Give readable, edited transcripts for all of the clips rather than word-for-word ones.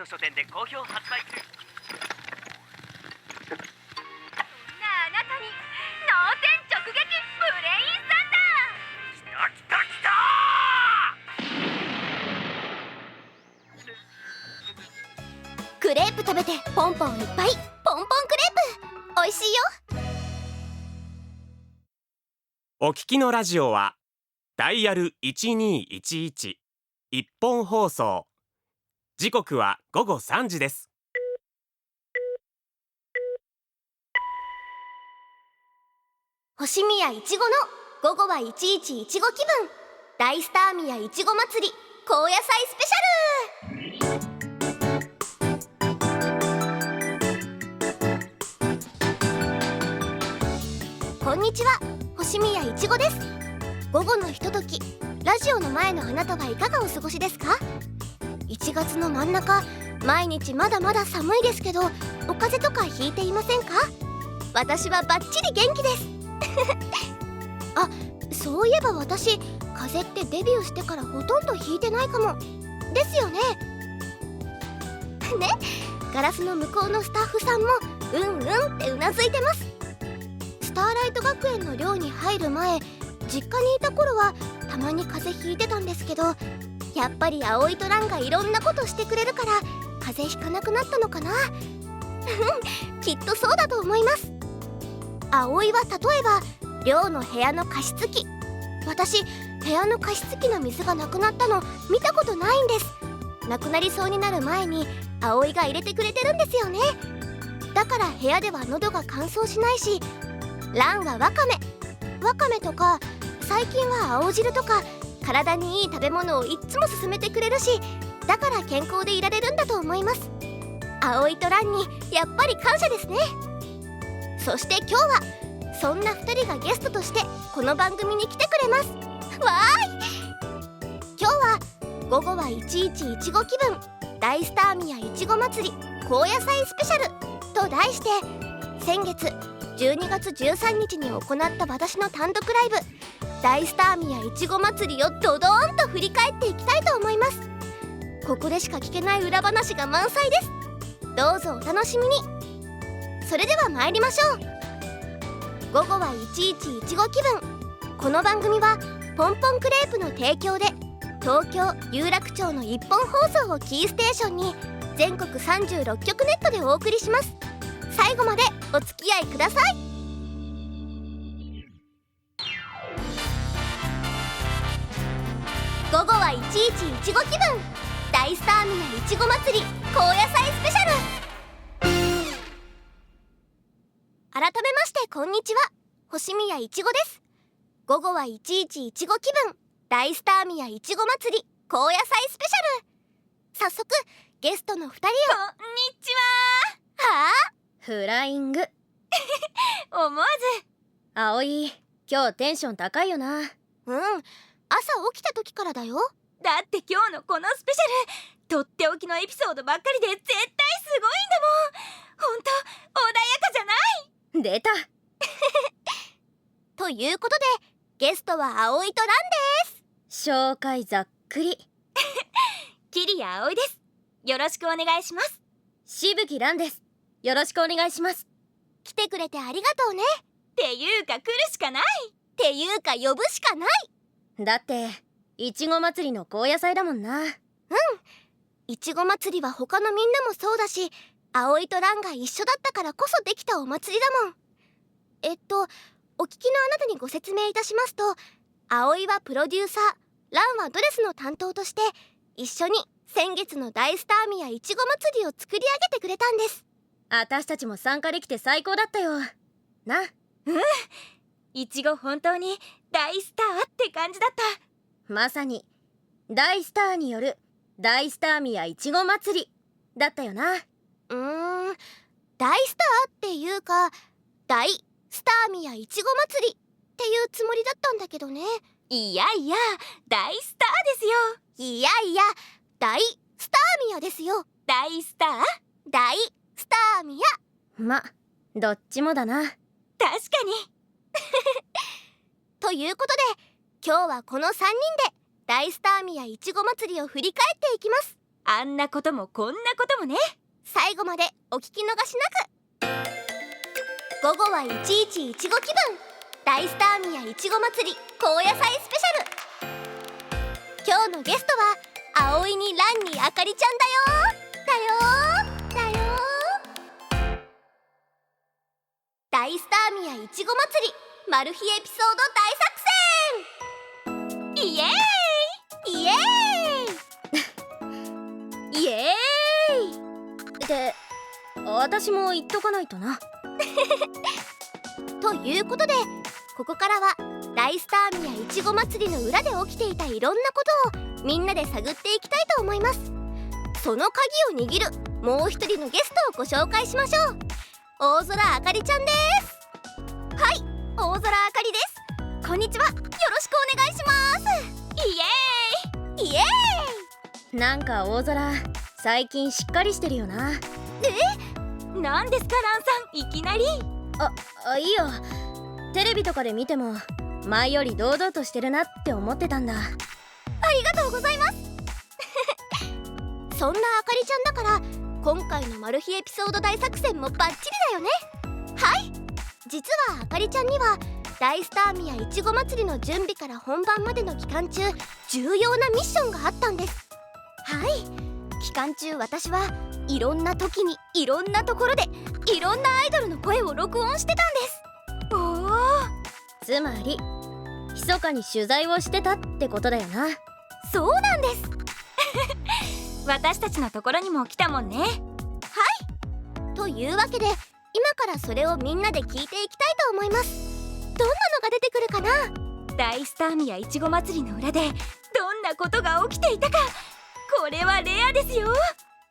の書店で好評発売中。そんなあなたに脳天直撃ブレインサンダー。来た来た来たクレープ食べてポンポンいっぱい、ポンポンクレープおいしいよ。お聞きのラジオはダイヤル1211一本放送。時刻は午後3時です。星宮いちごの午後は11いちご気分、大スター宮いちご祭り高野菜スペシャル。こんにちは、星宮いちごです。午後のひととき、ラジオの前のあなたはいかがお過ごしですか？1月の真ん中、毎日まだまだ寒いですけど、お風邪とかひいていませんか？私はバッチリ元気ですあ、そういえば私、風邪ってデビューしてからほとんどひいてないかも。ですよね。ね、ガラスの向こうのスタッフさんもうんうんってうなずいてます。スターライト学園の寮に入る前、実家にいた頃はたまに風邪ひいてたんですけど、やっぱり葵と蘭がいろんなことしてくれるから風邪ひかなくなったのかなきっとそうだと思います。葵は例えば寮の部屋の加湿器、私部屋の加湿器の水がなくなったの見たことないんです。なくなりそうになる前に葵が入れてくれてるんですよね。だから部屋では喉が乾燥しないし、蘭はわかめとか、最近は青汁とか体にいい食べ物をいっつも勧めてくれるし、だから健康でいられるんだと思います。葵と蘭にやっぱり感謝ですね。そして今日はそんな2人がゲストとしてこの番組に来てくれます。わーい。今日は午後は11いちご気分、大スター宮いちご祭り高野菜スペシャルと題して、先月12月13日に行った私の単独ライブ大スター宮いちご祭りをドドーンと振り返っていきたいと思います。ここでしか聞けない裏話が満載です。どうぞお楽しみに。それでは参りましょう。午後は11いちご気分。この番組はポンポンクレープの提供で、東京有楽町の一本放送をキーステーションに全国36局ネットでお送りします。最後までお付き合いください。午後は11いちご気分、大スター宮いちご祭り高野菜スペシャル。改めましてこんにちは、星宮いちごです。午後は11いちご気分、大スター宮いちご祭り高野菜スペシャル。早速ゲストの2人を。こんにちは。はあ、フライング思わ葵、今日テンション高いよな。うん、朝起きた時からだよ。ず、だって今日のこのスペシャル、とっておきのエピソードばっかりで絶対すごいんだもん。ほんと穏やかじゃない。出たということでゲストは葵と蘭です。紹介ざっくり桐谷葵です。よろしくお願いします。しぶきらんです。よろしくお願いします。来てくれてありがとうね。っていうか来るしかない。っていうか呼ぶしかない。だっていちご祭りの高野菜だもんな。いちご祭りは他のみんなもそうだし、葵と蘭が一緒だったからこそできたお祭りだもん。お聞きのあなたにご説明いたしますと、葵はプロデューサー、蘭はドレスの担当として一緒に先月の大スター宮いちご祭りを作り上げてくれたんです。私たちも参加できて最高だったよな。いちご本当に大スターって感じだった。まさに大スターによる大スター宮いちご祭りだったよな。大スターっていうか大スター宮いちご祭りっていうつもりだったんだけどね。いやいや、大スターですよ。いやいや、大スター宮ですよ。大スター？大スター宮。ま、どっちもだな。確かにということで今日はこの3人で大スター宮いちご祭りを振り返っていきます。あんなこともこんなこともね。最後までお聞き逃しなく。午後はいちいちいちご気分、大スターミヤいちご祭り高野菜スペシャル。今日のゲストは葵にランにあかりちゃんだよ。大スターミヤいちご祭りマル秘エピソード大作戦。イエーイイエーイイエーイって私も言っとかないとな。ということで、ここからは大スターミヤいちご祭りの裏で起きていたいろんなことをみんなで探っていきたいと思います。その鍵を握るもう一人のゲストをご紹介しましょう。大空あかりちゃんです。はい、大空あかりです。こんにちは、よろしくお願いします。イエーイイエーイ。なんか大空最近しっかりしてるよな。なんですかランさん、いきなり。いいよ。テレビとかで見ても前より堂々としてるなって思ってたんだ。ありがとうございます。そんなあかりちゃんだから今回のマル秘エピソード大作戦もバッチリだよね。はい、実はあかりちゃんには大スターミヤいちご祭りの準備から本番までの期間中、重要なミッションがあったんです。はい、期間中私はいろんな時にいろんなところでいろんなアイドルの声を録音してたんです。おお、つまり密かに取材をしてたってことだよな。そうなんです。私たちのところにも来たもんね。というわけで今からそれをみんなで聞いていきたいと思います。どんなのが出てくるかな。大スターミヤいちご祭りの裏でどんなことが起きていたか、これはレアですよ。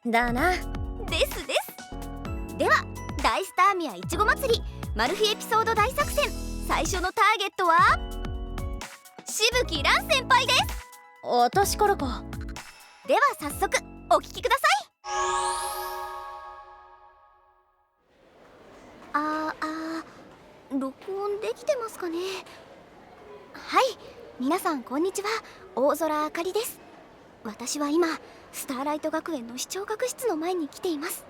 だな。ですです。では大スターミヤいちご祭りマル秘エピソード大作戦、最初のターゲットはしぶきらん先輩です。私からか。では早速お聞きください。録音できてますかね。はい、皆さんこんにちは、大空あかりです。私は今スターライト学園の視聴覚室の前に来ています。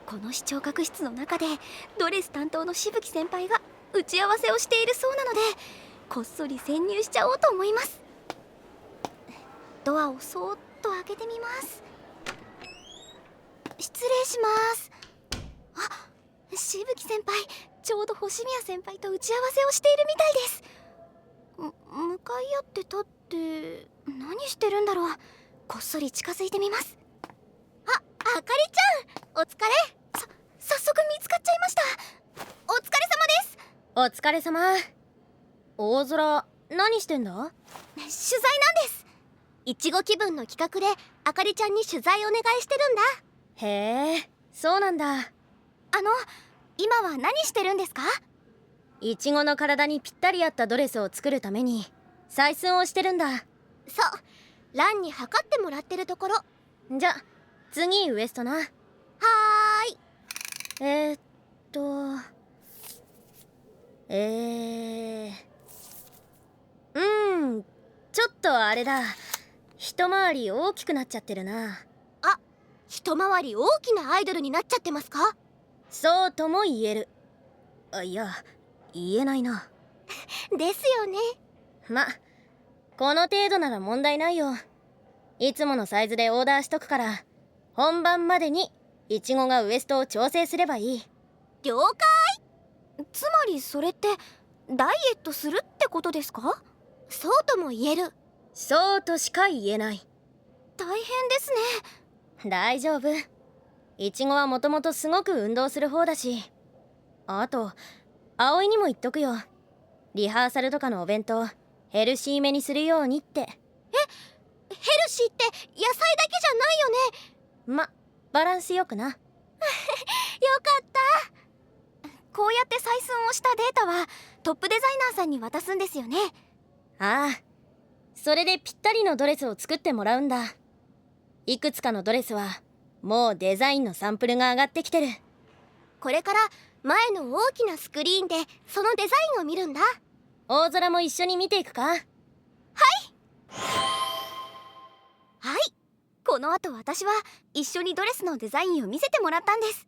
この視聴覚室の中でドレス担当のしぶき先輩が打ち合わせをしているそうなので、こっそり潜入しちゃおうと思います。ドアをそーっと開けてみます。失礼します。あ、しぶき先輩、ちょうど星宮先輩と打ち合わせをしているみたいです。向かい合って立って何してるんだろう。こっそり近づいてみます。あかりちゃん、お疲れ。早速見つかっちゃいました。お疲れ様です。お疲れ様。大空何してんだ。取材なんです。いちご気分の企画であかりちゃんに取材お願いしてるんだ。へえ、そうなんだ。今は何してるんですか。いちごの体にぴったり合ったドレスを作るために採寸をしてるんだ。そう、ランに測ってもらってるところ。じゃ次ウエストな。はーい。ちょっとあれだ。一回り大きくなっちゃってるな。一回り大きなアイドルになっちゃってますか。そうとも言える。いや、言えないな。ですよね。この程度なら問題ないよ。いつものサイズでオーダーしとくから、本番までにイチゴがウエストを調整すればいい。了解。つまりそれってダイエットするってことですか。そうとも言える。そうとしか言えない。大変ですね。大丈夫。イチゴはもともとすごく運動する方だし。あと葵にも言っとくよ。リハーサルとかのお弁当ヘルシーめにするようにって。ヘルシーって野菜だけじゃないよね。バランスよくな。よかった。こうやって採寸をしたデータはトップデザイナーさんに渡すんですよね。ああ、それでぴったりのドレスを作ってもらうんだ。いくつかのドレスはもうデザインのサンプルが上がってきてる。これから前の大きなスクリーンでそのデザインを見るんだ。大空も一緒に見ていくか。はい、この後私は一緒にドレスのデザインを見せてもらったんです。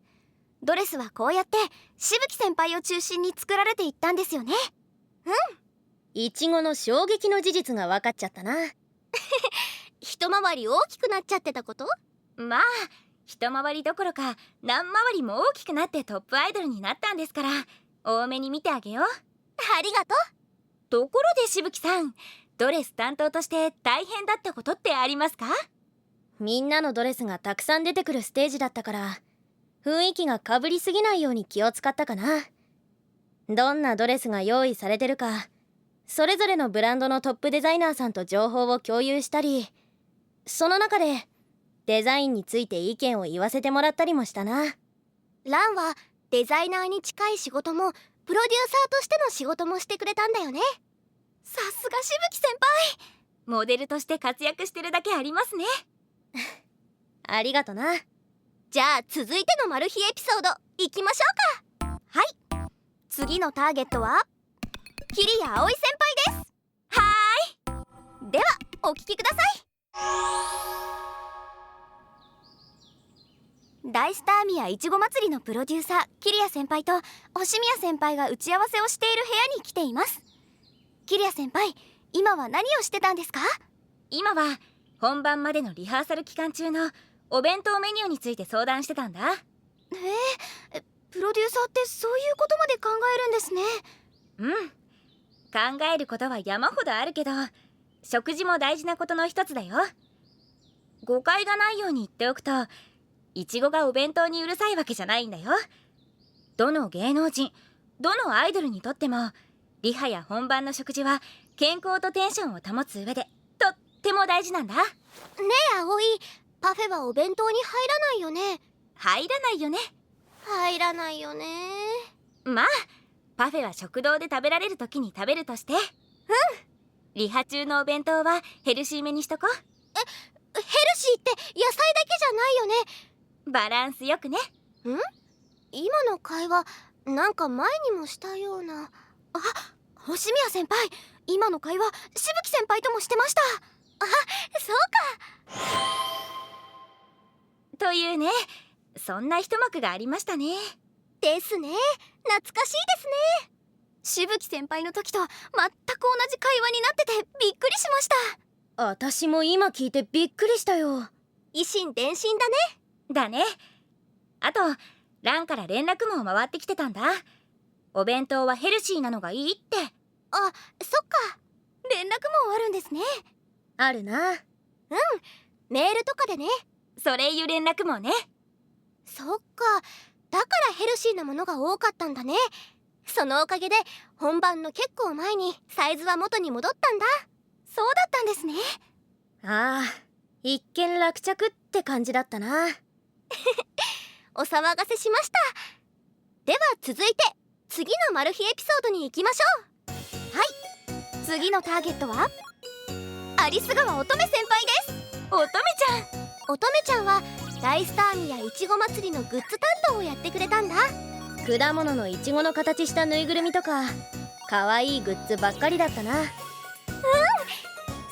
ドレスはこうやってしぶき先輩を中心に作られていったんですよね。イチゴの衝撃の事実が分かっちゃったな。一回り大きくなっちゃってたこと？まあ一回りどころか何回りも大きくなってトップアイドルになったんですから、多めに見てあげよう。ありがとところでしぶきさん、ドレス担当として大変だったことってありますか？みんなのドレスがたくさん出てくるステージだったから、雰囲気がかぶりすぎないように気を使ったかな。どんなドレスが用意されてるか、それぞれのブランドのトップデザイナーさんと情報を共有したり、その中でデザインについて意見を言わせてもらったりもしたな。ランはデザイナーに近い仕事もプロデューサーとしての仕事もしてくれたんだよね。さすがしぶき先輩。モデルとして活躍してるだけありますね。ありがとな。じゃあ続いてのマル秘エピソードいきましょうか。はい、次のターゲットは桐谷葵先輩です。はーい、ではお聞きください。大スターミヤいちご祭りのプロデューサー桐谷先輩と星宮先輩が打ち合わせをしている部屋に来ています。桐谷先輩、今は何をしてたんですか？今は本番までのリハーサル期間中のお弁当メニューについて相談してたんだ。プロデューサーってそういうことまで考えるんですね。考えることは山ほどあるけど、食事も大事なことの一つだよ。誤解がないように言っておくと、いちごがお弁当にうるさいわけじゃないんだよ。どの芸能人、どのアイドルにとってもリハや本番の食事は健康とテンションを保つ上でとっても大事なんだ。ねえ葵、パフェはお弁当に入らないよね。入らないよね。入らないよね。まあパフェは食堂で食べられる時に食べるとして。リハ中のお弁当はヘルシーめにしとこ。ヘルシーって野菜だけじゃないよね。バランスよくね。今の会話なんか前にもしたような。あ、星宮先輩、今の会話しぶき先輩ともしてました。あ、そうか。というね、そんな一幕がありましたね。ですね、懐かしいですね。しぶき先輩の時と全く同じ会話になっててびっくりしました。私も今聞いてびっくりしたよ。以心伝心だね。だね。あとランから連絡も回ってきてたんだ。お弁当はヘルシーなのがいいって。あ、そっか、連絡もあるんですね。あるな。メールとかでね。それいう連絡もね。そっか、だからヘルシーなものが多かったんだね。そのおかげで本番の結構前にサイズは元に戻ったんだ。そうだったんですね。ああ、一見落着って感じだったな。お騒がせしました。では続いて次のマル秘エピソードに行きましょう。はい、次のターゲットは有栖川乙女先輩です。乙女ちゃん。乙女ちゃんは大スターミヤいちご祭りのグッズ担当をやってくれたんだ。果物のイチゴの形したぬいぐるみとか可愛いグッズばっかりだったな。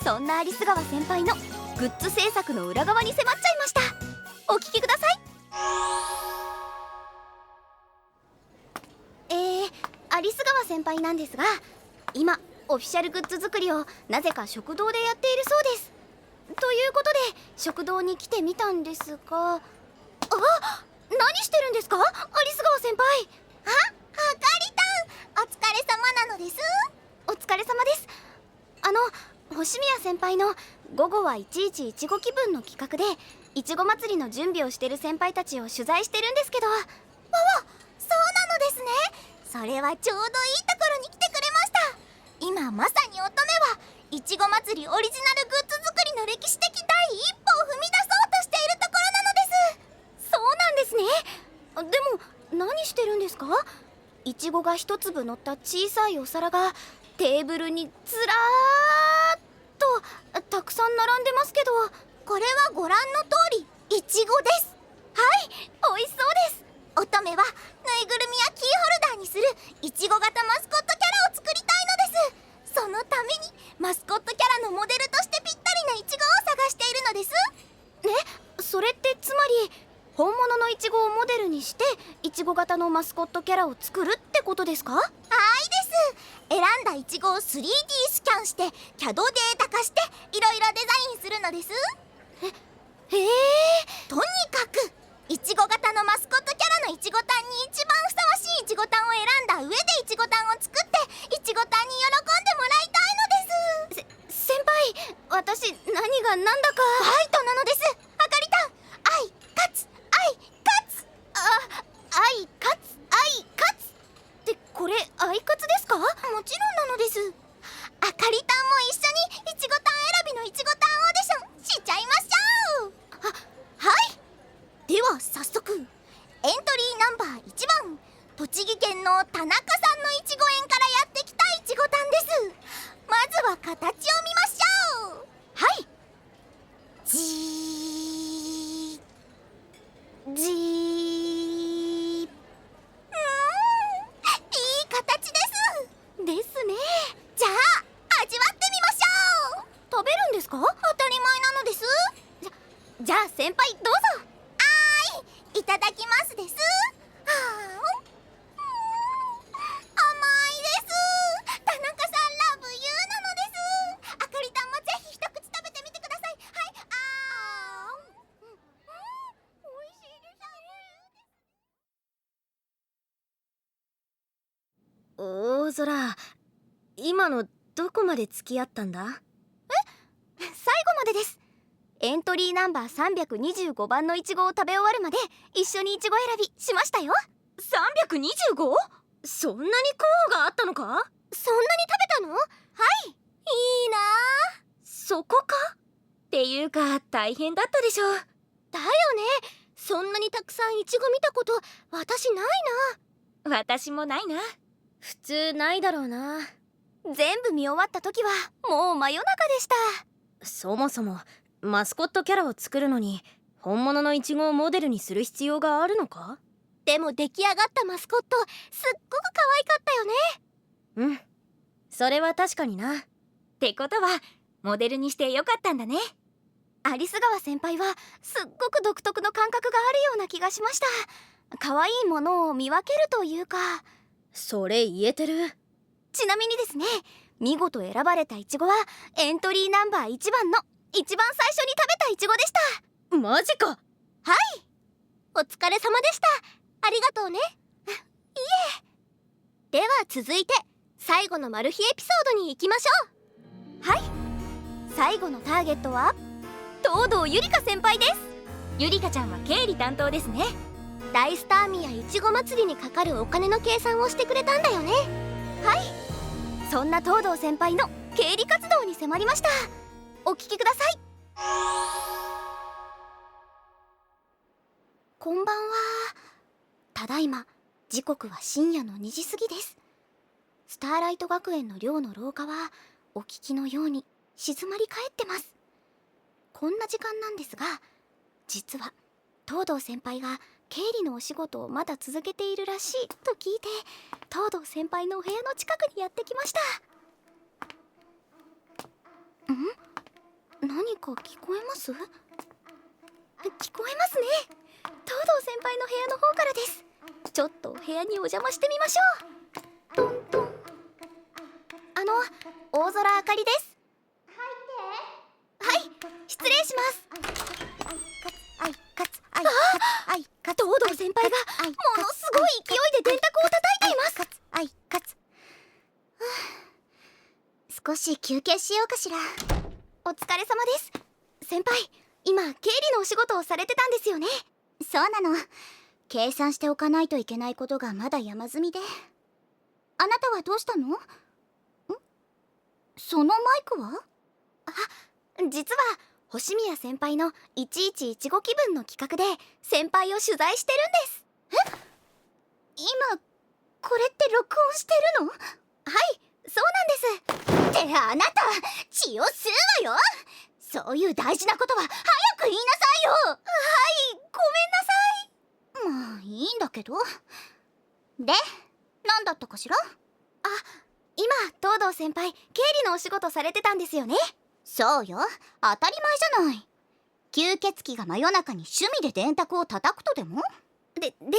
そんな有栖川先輩のグッズ制作の裏側に迫っちゃいました。お聞きください。有栖川先輩なんですが、今オフィシャルグッズ作りをなぜか食堂でやっているそうです。ということで食堂に来てみたんですが、あ、何してるんですか有栖川先輩。あかりたん、お疲れ様なのです。お疲れ様です。星宮先輩の午後はいちいちいちご気分の企画でいちご祭りの準備をしてる先輩たちを取材してるんですけど。そうなのですね。それはちょうどいいところに来てくれました。今まさに乙女はいちご祭りオリジナルグッズ作りの歴史的第一歩を踏み出そうとしているところなのです。そうなんですね。でも何してるんですか？いちごが一粒乗った小さいお皿がテーブルにずらーっとたくさん並んでますけど、これはご覧の通りいちごです。はい、美味しそうです。乙女はぬいぐるみやキーホルダーにするいちご型マスコットキャラを作りたいのです。そのためにマスコットキャラのモデルとしてぴったりないちごを探しているのです。ねマスコットキャラを作るってことですか？はいです。選んだイチゴを 3D スキャンして CAD データ化していろいろデザインするのです。とにかくイチゴ型のマスコットキャラのイチゴタンに一番ふさわしいイチゴタンを選んだ上でイチゴタンを作ってイチゴタンに喜んでもらいたいのです。先輩、私何が何だか。ファイトなのです。あかりたん、愛勝つ愛勝つ愛勝つ愛勝つって、これアイカツですか？もちろんなのです。あかりたんも一緒にイチゴタン選びのイチゴタンオーディションしちゃいましょう。はい。では早速エントリーナンバー1番、栃木県の田中さんのいちご園からやってきたいちごタンです。まずは形を見ましょう。はい。じーいい形ですね。じゃあ味わってみましょう。食べるんですか？当たり前なのです。じゃあ先輩どうぞ。いただきますです。甘いです。田中さんラブユーなのです。あかりたんもぜひ一口食べてみてください。はい。おいしいです。大空、今のどこまで付き合ったんだ？最後までです。エントリーナンバー325番のイチゴを食べ終わるまで一緒にイチゴ選びしましたよ。 325？ そんなに候補があったのか？そんなに食べたの？はい。いいなあ。そこか？っていうか大変だったでしょ。だよね。そんなにたくさんイチゴ見たこと私ないな。私もないな。普通ないだろうな。全部見終わった時はもう真夜中でした。そもそもマスコットキャラを作るのに本物のイチゴをモデルにする必要があるのか？でも出来上がったマスコットすっごく可愛かったよね。うん、それは確かにな。ってことはモデルにしてよかったんだね。アリス川先輩はすっごく独特の感覚があるような気がしました。可愛いものを見分けるというか。それ言えてる。ちなみにですね、見事選ばれたイチゴはエントリーナンバー1番の一番最初に食べたイチゴでした。マジか。はい、お疲れ様でした。ありがとうね。いえ。では続いて最後のマル秘エピソードに行きましょう。はい、最後のターゲットは東堂ゆりか先輩です。ゆりかちゃんは経理担当ですね。大スターミヤいちご祭りにかかるお金の計算をしてくれたんだよね。はい、そんな東堂先輩の経理活動に迫りました。お聞きください。こんばんは。ただいま時刻は深夜の2時過ぎです。スターライト学園の寮の廊下はお聞きのように静まり返ってます。こんな時間なんですが、実は東堂先輩が経理のお仕事をまだ続けているらしいと聞いて、東堂先輩のお部屋の近くにやってきました。何か聞こえます？聞こえますね。東堂先輩の部屋の方からです。ちょっとお部屋にお邪魔してみましょう。トントン。大空あかりです。はい、失礼します。東堂先輩がものすごい勢いで電卓を叩いています。少し休憩しようかしら。お疲れ様です。先輩、今経理のお仕事をされてたんですよね。そうなの。計算しておかないといけないことがまだ山積みで。あなたはどうしたの？そのマイクは？実は星宮先輩の1115気分の企画で先輩を取材してるんです。今これって録音してるの？はい、そうなんです。ってあなた血を吸うわよ。そういう大事なことは早く言いなさいよ。はい、ごめんなさい。まあいいんだけど。で、何だったかしら？今東堂先輩経理のお仕事されてたんですよね。そうよ、当たり前じゃない。吸血鬼が真夜中に趣味で電卓を叩くとでも？ですよね。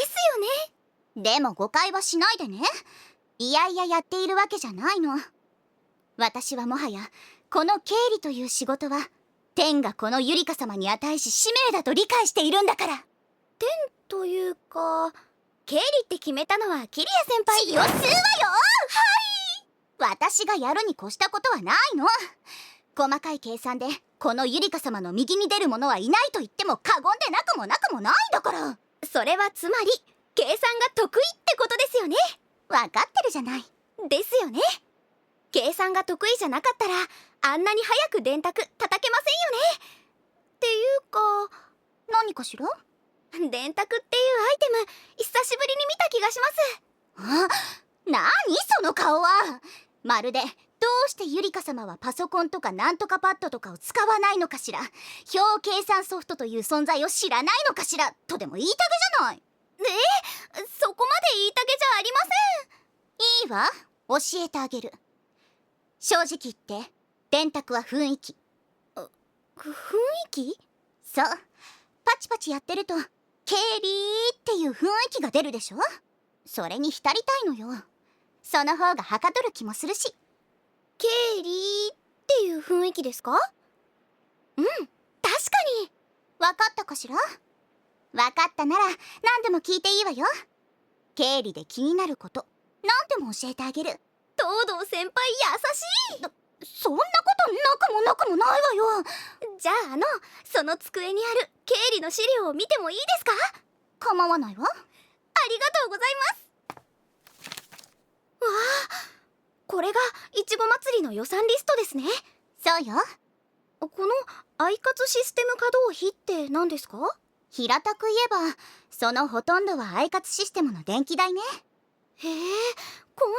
でも誤解はしないでね。いやいややっているわけじゃないの。私はもはやこの経理という仕事は天がこのゆりか様に値し使命だと理解しているんだから。というか、経理って決めたのはキリア先輩。血を吸うわよ。私がやるに越したことはないの。細かい計算でこのゆりか様の右に出る者はいないと言っても過言でなくもなくもないんだから。それはつまり計算が得意ってことですよね。分かってるじゃない。ですよね。計算が得意じゃなかったらあんなに早く電卓叩けませんよね。っていうか、何かしら？電卓っていうアイテム久しぶりに見た気がします。何その顔は。まるでどうしてゆりか様はパソコンとかなんとかパッドとかを使わないのかしら、表計算ソフトという存在を知らないのかしらとでも言いたげじゃない。そこまで言いたげじゃありません。いいわ、教えてあげる。正直言って電卓は雰囲気。雰囲気？そう、パチパチやってると経理っていう雰囲気が出るでしょ。それに浸りたいのよ。その方がはかどる気もするし。経理っていう雰囲気ですか？うん、確かに。分かったかしら？分かったなら何でも聞いていいわよ。経理で気になること何でも教えてあげる。東堂先輩優しい。そんなことなくもなくもないわよ。じゃあその机にある経理の資料を見てもいいですか？構わないわ。ありがとうございます。わあ、これがいちご祭りの予算リストですね。そうよ。このアイカツシステム稼働費って何ですか？平たく言えばそのほとんどはアイカツシステムの電気代ね。へえ、こんな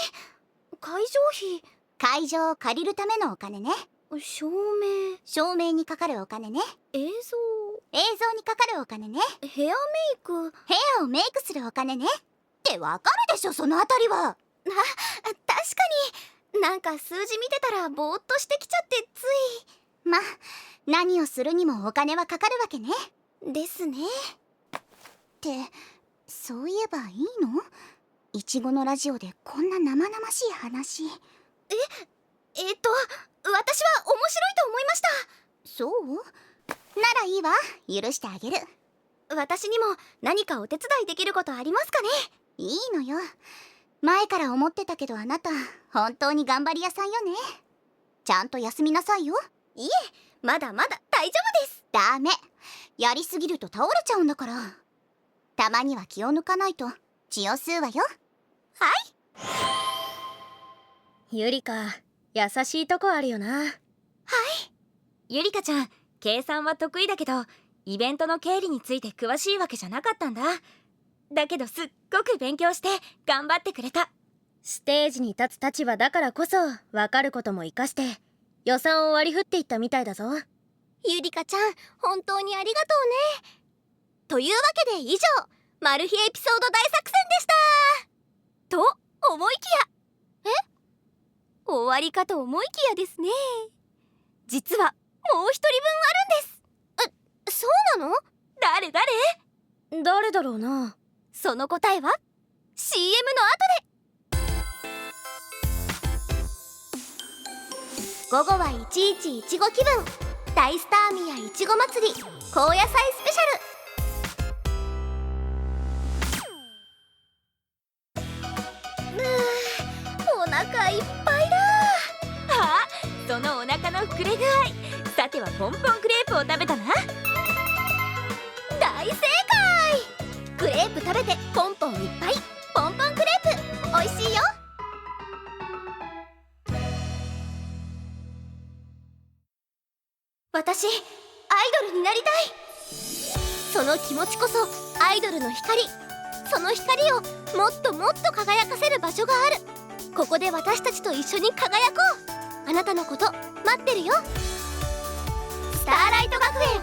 に。会場費？会場を借りるためのお金ね。照明にかかるお金ね。映像にかかるお金ね。ヘアメイク。部屋をメイクするお金ね。ってわかるでしょ、そのあたりは。確かに。なんか数字見てたらぼーっとしてきちゃってつい。ま、何をするにもお金はかかるわけね。ですね。ってそういえばいいの？いちごのラジオでこんな生々しい話。私は面白いと思いました。そう？ならいいわ、許してあげる。私にも何かお手伝いできることありますかね？いいのよ。前から思ってたけどあなた本当に頑張り屋さんよね。ちゃんと休みなさいよ。いえ、まだまだ大丈夫です。ダメ、やりすぎると倒れちゃうんだから。たまには気を抜かないと血を吸うわよ。はい。ゆりか、優しいとこあるよな。はい。ゆりかちゃん、計算は得意だけどイベントの経理について詳しいわけじゃなかったんだ。だけどすっごく勉強して頑張ってくれた。ステージに立つ立場だからこそ分かることも活かして予算を割り振っていったみたいだぞ。ゆりかちゃん、本当にありがとうね。というわけで以上、マル秘エピソード大作戦でしたと思いきや、終わりかと思いきやですね。実はもう一人分あるんです。そうなの？誰だろうな。その答えは CM の後で。午後は11いちご気分、大スターミヤいちご祭り高野菜スペシャル。お腹いっぱいだ。あ、そのお腹の膨れ具合、さてはポンポンクレープを食べたな。大正解。クレープ食べてポンポンいっぱい。ポンポンクレープおいしいよ。私アイドルになりたい。その気持ちこそアイドルの光。その光をもっともっと輝かせる場所がある。ここで私たちと一緒に輝こう。あなたのこと待ってるよ。スターライト学園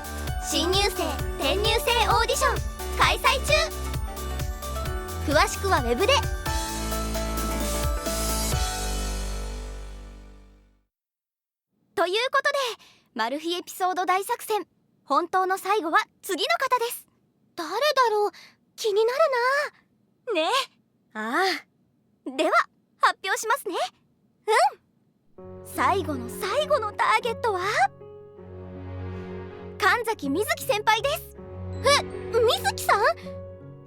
新入生転入生オーディション開催中。詳しくはウェブで。ということで、マル秘エピソード大作戦、本当の最後は次の方です。誰だろう、気になるな。ね。あでは発表しますね。最後の最後のターゲットは神崎瑞希先輩です。瑞希さん？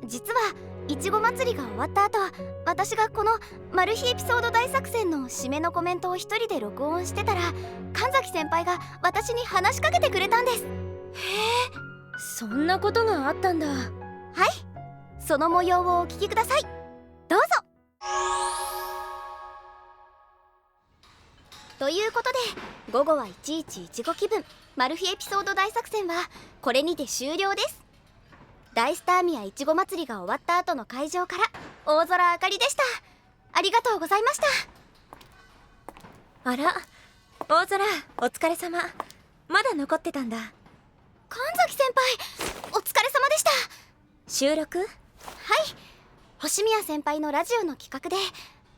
実はいちご祭りが終わった後、私がこのマル秘エピソード大作戦の締めのコメントを一人で録音してたら、神崎先輩が私に話しかけてくれたんです。そんなことがあったんだ。はい、その模様をお聞きください。どうぞ。ということで、午後はいちいちいちご気分マル秘エピソード大作戦はこれにて終了です。大スターミヤいちご祭りが終わった後の会場から大空あかりでした。ありがとうございました。あら、大空お疲れ様。まだ残ってたんだ。神崎先輩、お疲れ様でした。収録？はい、星宮先輩のラジオの企画で、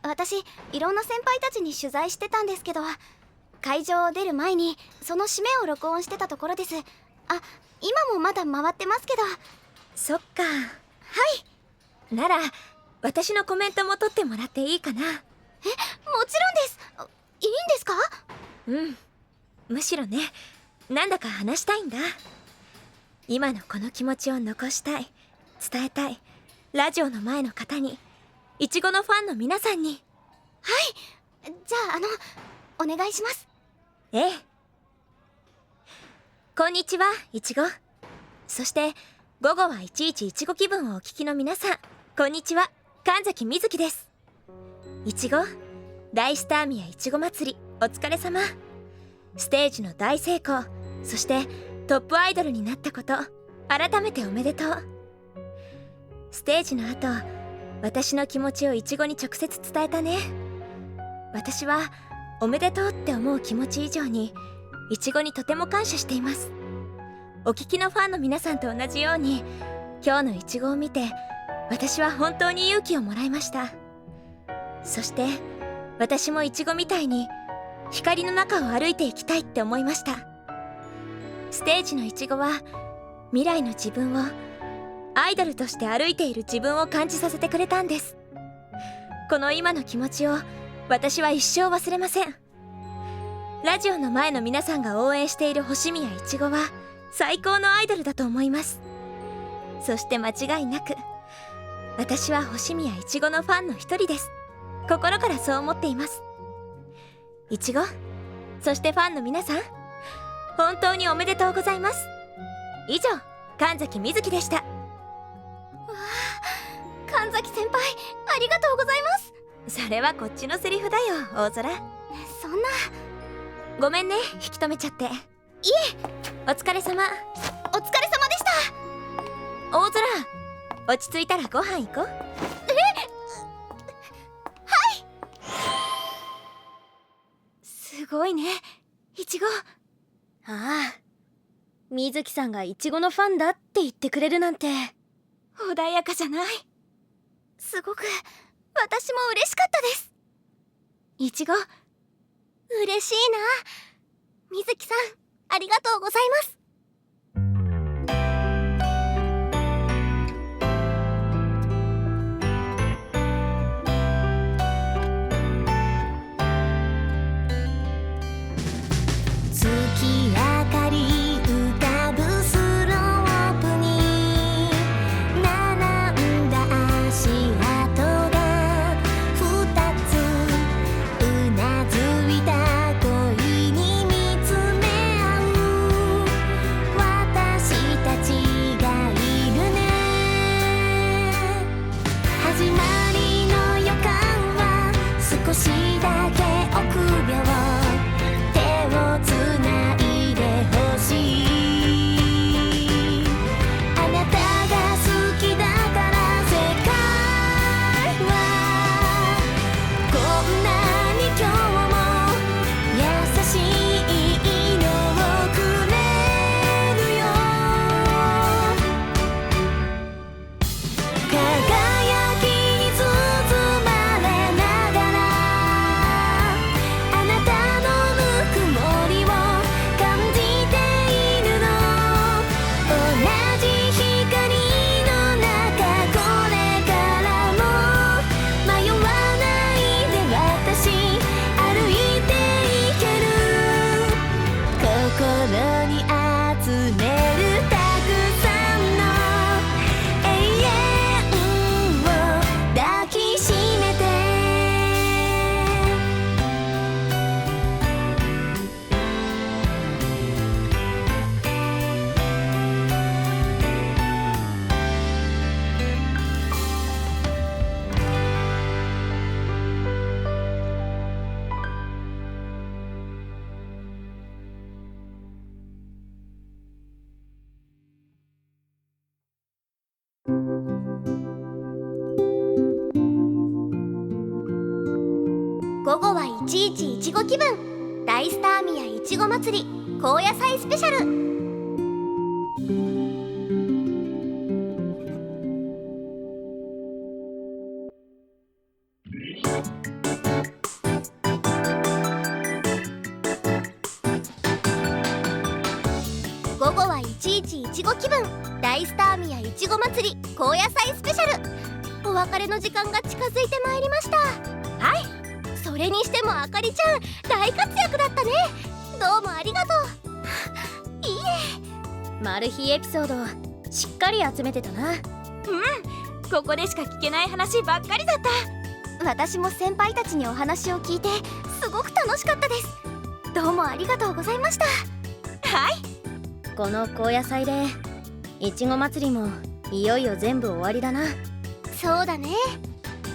私いろんな先輩たちに取材してたんですけど、会場を出る前にその締めを録音してたところです。あ、今もまだ回ってますけど。そっか。はい。なら私のコメントも取ってもらっていいかな。もちろんです。いいんですか？うん、むしろね、なんだか話したいんだ。今のこの気持ちを残したい、伝えたい。ラジオの前の方に、いちごのファンの皆さんに。はい、じゃあお願いします。ええ。こんにちは、いちご。そして午後はいちいちいちご気分をお聞きの皆さん、こんにちは、神崎瑞希です。いちご大スターミヤいちご祭りお疲れ様。ステージの大成功、そしてトップアイドルになったこと、改めておめでとう。ステージの後、私の気持ちをいちごに直接伝えたね。私はおめでとうって思う気持ち以上にいちごにとても感謝しています。お聞きのファンの皆さんと同じように、今日のいちごを見て私は本当に勇気をもらいました。そして私もいちごみたいに光の中を歩いていきたいって思いました。ステージのいちごは未来の自分を、アイドルとして歩いている自分を感じさせてくれたんです。この今の気持ちを私は一生忘れません。ラジオの前の皆さんが応援している星宮いちごは最高のアイドルだと思います。そして間違いなく私は星宮いちごのファンの一人です。心からそう思っています。いちご、そしてファンの皆さん、本当におめでとうございます。以上、神崎瑞希でした。神崎先輩、ありがとうございます。それはこっちのセリフだよ、大空。そんな。ごめんね、引き止めちゃって。いえ、お疲れ様。お疲れ様でした。大空、落ち着いたらご飯行こう。すごいね、いちご。ああ、水木さんがイチゴのファンだって言ってくれるなんて。穏やかじゃない？すごく私も嬉しかったです。いちご、嬉しいな。水木さん、ありがとうございます。月明かり浮かぶスロープに並んだ足跡が二つ、うなずいた恋に見つめ合う私たちがいるね。始まりの予感は少しだけ臆病、手をつないで午後はいちいちいちご気分、大スター宮いちご祭り高野菜スペシャル。午後はいちいちいちご気分、大スター宮いちご祭り高野菜スペシャル。お別れの時間が近づいてまいりました。はい、それにしてもあかりちゃん大活躍だったね。どうもありがとう。いいえ、マル秘エピソードしっかり集めてたな。ここでしか聞けない話ばっかりだった。私も先輩たちにお話を聞いてすごく楽しかったです。どうもありがとうございました。はい、この高野菜でいちご祭りもいよいよ全部終わりだな。そうだね。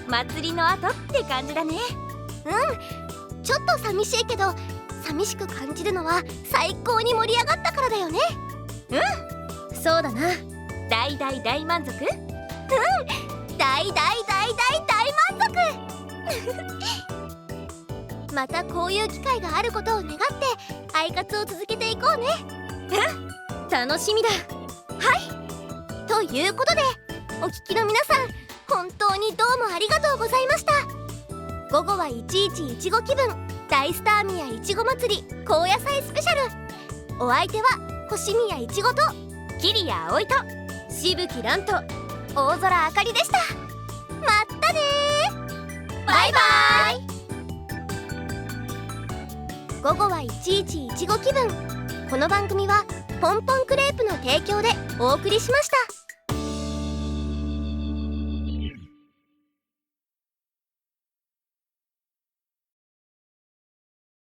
祭りの後って感じだね。ちょっと寂しいけど、寂しく感じるのは最高に盛り上がったからだよね。そうだな。大大大満足。大大大大大満足。またこういう機会があることを願ってアイカツを続けていこうね。楽しみだ。ということで、お聞きの皆さん本当にどうもありがとうございました。午後はいちいちいちご気分、大スター宮いちご祭り高野菜スペシャル。お相手は星宮いちごと桐谷葵としぶきらんと大空あかりでした。まったねー。バイバイ。午後はいちいちいちご気分。この番組はポンポンクレープの提供でお送りしました。